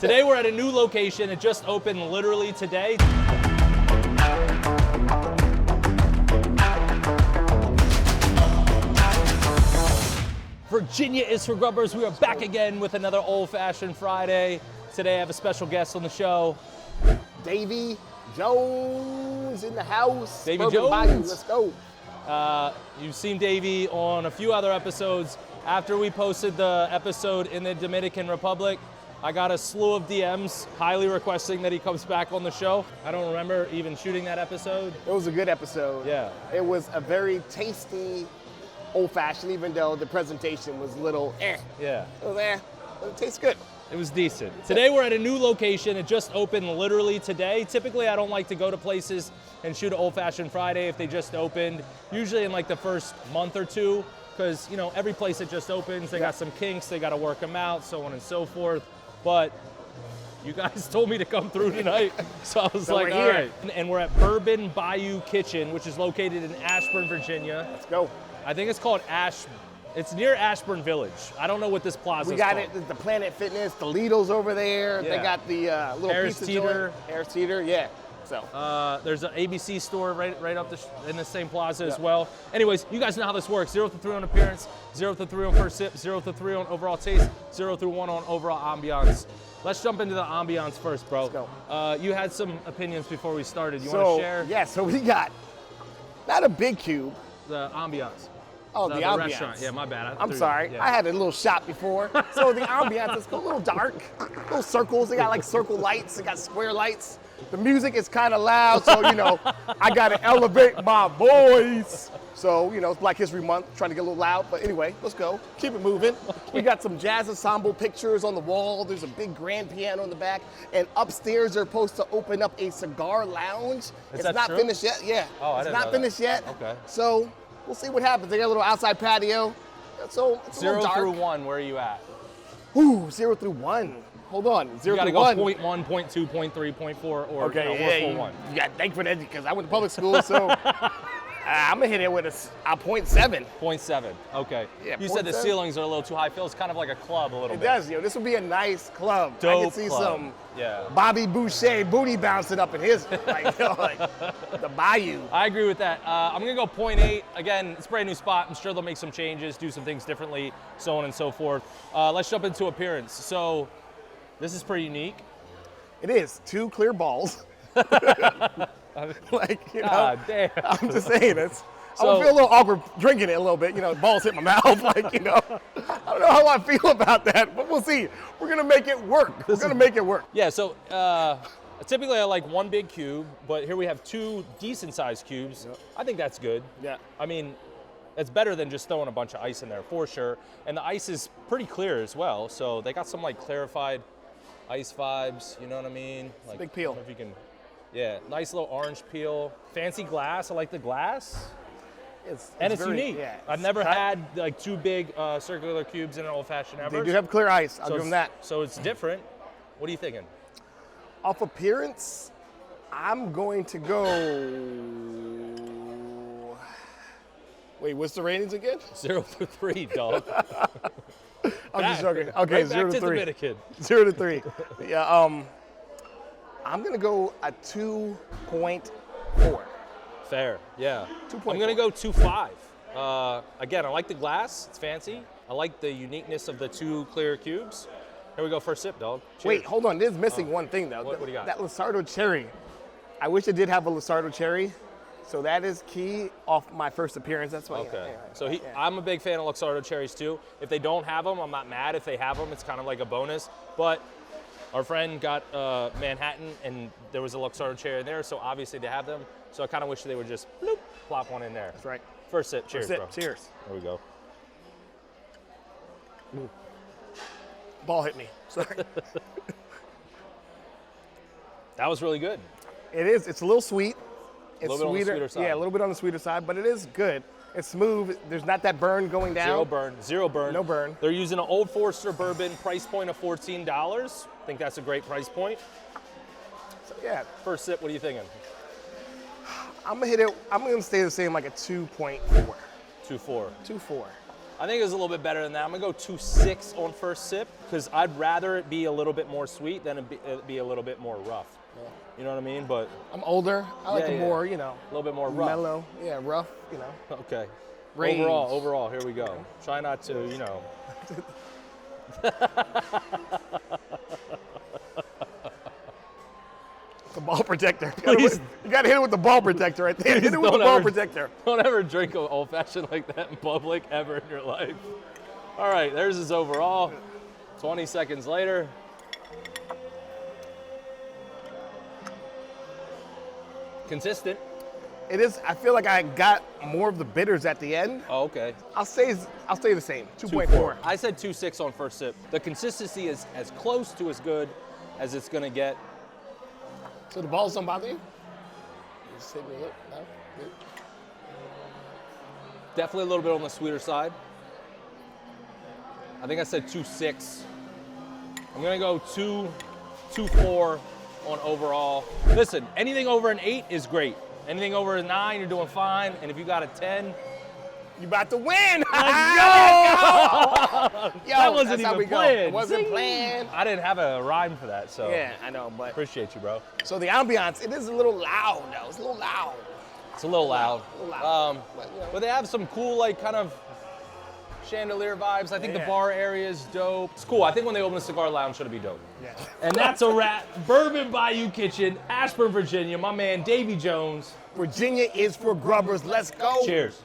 Today we're at a new location. It just opened literally today. Virginia is for Grubbers. We are back again with another old-fashioned Friday. Today I have a special guest on the show. Davy Jones in the house. Davy Bourbon Jones. Bayou, let's go. You've seen Davy on a few other episodes. After we posted the episode in the Dominican Republic, I got a slew of DMs highly requesting that he comes back on the show. I don't remember even shooting that episode. It was a good episode. Yeah. It was a very tasty old-fashioned, even though the presentation was a little Yeah. It was but it tastes good. It was decent. Today we're at a new location. It just opened literally today. Typically I don't like to go to places and shoot an old-fashioned Friday if they just opened, usually in like the first month or two, because every place that just opens, they got some kinks, they got to work them out, so on and so forth. But you guys told me to come through tonight, so I was like, all right. And we're at Bourbon Bayou Kitchen, which is located in Ashburn, Virginia. Let's go. I think it's called it's near Ashburn Village. I don't know what this plaza is called. We got it, the Planet Fitness, the Lido's over there. Yeah. They got the little Harris pizza Teeter. joint. Harris Teeter, yeah. So. There's an ABC store right up in the same plaza as well. Anyways, you guys know how this works. 0 through 3 on appearance, 0 through 3 on first sip, 0 through 3 on overall taste, 0 through 1 on overall ambiance. Let's jump into the ambiance first, bro. Let's go. You had some opinions before we started. You want to share? Yeah, so we got not a big cube. The ambiance. Oh, the ambiance. Restaurant. Yeah, my bad. I'm sorry. Yeah. I had a little shot before. So the ambiance is a little dark. Little circles. They got like circle lights. They got square lights. The music is kind of loud, so I got to elevate my voice. So it's Black History Month, trying to get a little loud. But anyway, let's go. Keep it moving. We got some jazz ensemble pictures on the wall. There's a big grand piano in the back. And upstairs, they're supposed to open up a cigar lounge. It's not finished yet. Yeah. Oh, I didn't know It's not finished yet. Okay. So we'll see what happens. They got a little outside patio. So it's a little 0 dark. through 1, where are you at? Ooh, 0 through 1. Hold on. 0 you through 1. one. You gotta go 0.1, 0.2, 0.3, 0.4, or Okay, or 1. You got thank for that because I went to public school, so I'm gonna hit it with a 0.7. 0.7. Okay. Yeah, you said the 0.7. ceilings are a little too high. Feels kind of like a club a little It bit. does, This would be a nice club. I Dope can see club. some Yeah. Bobby Boucher booty bouncing up in his like the Bayou. I agree with that. I'm gonna go 0.8. Again, it's a brand new spot. I'm sure they'll make some changes, do some things differently, so on and so forth. Let's jump into appearance. So this is pretty unique. It is 2 clear balls. God damn. I'm just saying it's. I So- would feel a little awkward drinking it a little bit. Balls hit my mouth. I don't know how I feel about that, but we'll see. We're gonna make it work. We're gonna make it work. Yeah. So typically I like 1 big cube, but here we have 2 decent-sized cubes. Yep. I think that's good. Yeah. I mean, it's better than just throwing a bunch of ice in there for sure. And the ice is pretty clear as well. So they got some like clarified ice vibes. You know what I mean? Like, big peel. I don't know if you can. Yeah. Nice little orange peel. Fancy glass. I like the glass. It's very, unique. Yeah, I've never had like 2 big circular cubes in an old-fashioned ever. They do have clear ice. I'll So give them that. So it's different. What are you thinking? Off appearance, I'm going to go. Wait, what's the ratings again? 0 through 3, dog. I'm just joking. Okay, right 0 back to to 3. Dominican. 0 to 3. Yeah. I'm gonna go a 2.4. Fair, yeah. 2.4. I'm gonna go 2.5. Again, I like the glass, it's fancy. I like the uniqueness of the 2 clear cubes. Here we go, first sip, dog. Cheers. Wait, hold on. This is missing one thing though. What do you got? That Luxardo cherry. I wish it did have a Luxardo cherry. So that is key off my first appearance. That's why. Okay. Yeah, So yeah. I'm a big fan of Luxardo cherries too. If they don't have them, I'm not mad. If they have them, it's kind of like a bonus. But our friend got Manhattan, and there was a Luxardo cherry there, so obviously they have them. So I kind of wish they would just bloop, plop one in there. That's right. First sip. Cheers, First bro. sip. Cheers. There we go. Ball hit me. Sorry. That was really good. It is. It's a little sweet. It's A little bit on the sweeter side. Yeah, a little bit on the sweeter side, but it is good. It's smooth. There's not that burn going down. Zero burn. Zero burn. No burn. They're using an Old Forester bourbon, price point of $14. I think that's a great price point. So, yeah. First sip, what are you thinking? I'm gonna hit it. I'm gonna stay the same, like a 2.4. 2.4. 2.4. I think it was a little bit better than that. I'm gonna go 2.6 on first sip because I'd rather it be a little bit more sweet than it be a little bit more rough. Yeah. You know what I mean? But I'm older. I like it more, you know. A little bit more rough. Mellow. Yeah, rough, you know. Okay. Range. Overall, here we go. Try not to, you know. The ball protector. Please. You gotta hit it with the ball protector right there. Hit it with the ball protector. Don't ever drink an old fashioned like that in public ever in your life. All right, there's his overall. 20 seconds later. Consistent. It is. I feel like I got more of the bitters at the end. Oh, okay. I'll stay the same. 2.4. I said 2.6 on first sip. The consistency is as close to as good as it's gonna get. So the balls don't bother you? Just hit me a lip. No? Good. Definitely a little bit on the sweeter side. I think I said 2.6. I'm gonna go 2.4 on overall. Listen, anything over an 8 is great. Anything over a 9, you're doing fine. And if you got a 10, you about to win. Let's go! Yo, that wasn't that's how we even go. planned. It wasn't planned. I didn't have a rhyme for that, so. Yeah, I know, but. Appreciate you, bro. So the ambiance, it is a little loud, though. It's a little loud. It's a little loud. A little loud. But they have some cool, like, kind of chandelier vibes. I think the bar area is dope. It's cool. I think when they open a cigar lounge, should be dope. Yeah. And that's a wrap. Bourbon Bayou Kitchen, Ashburn, Virginia. My man, Davy Jones. Virginia is for grubbers. Let's go. Cheers.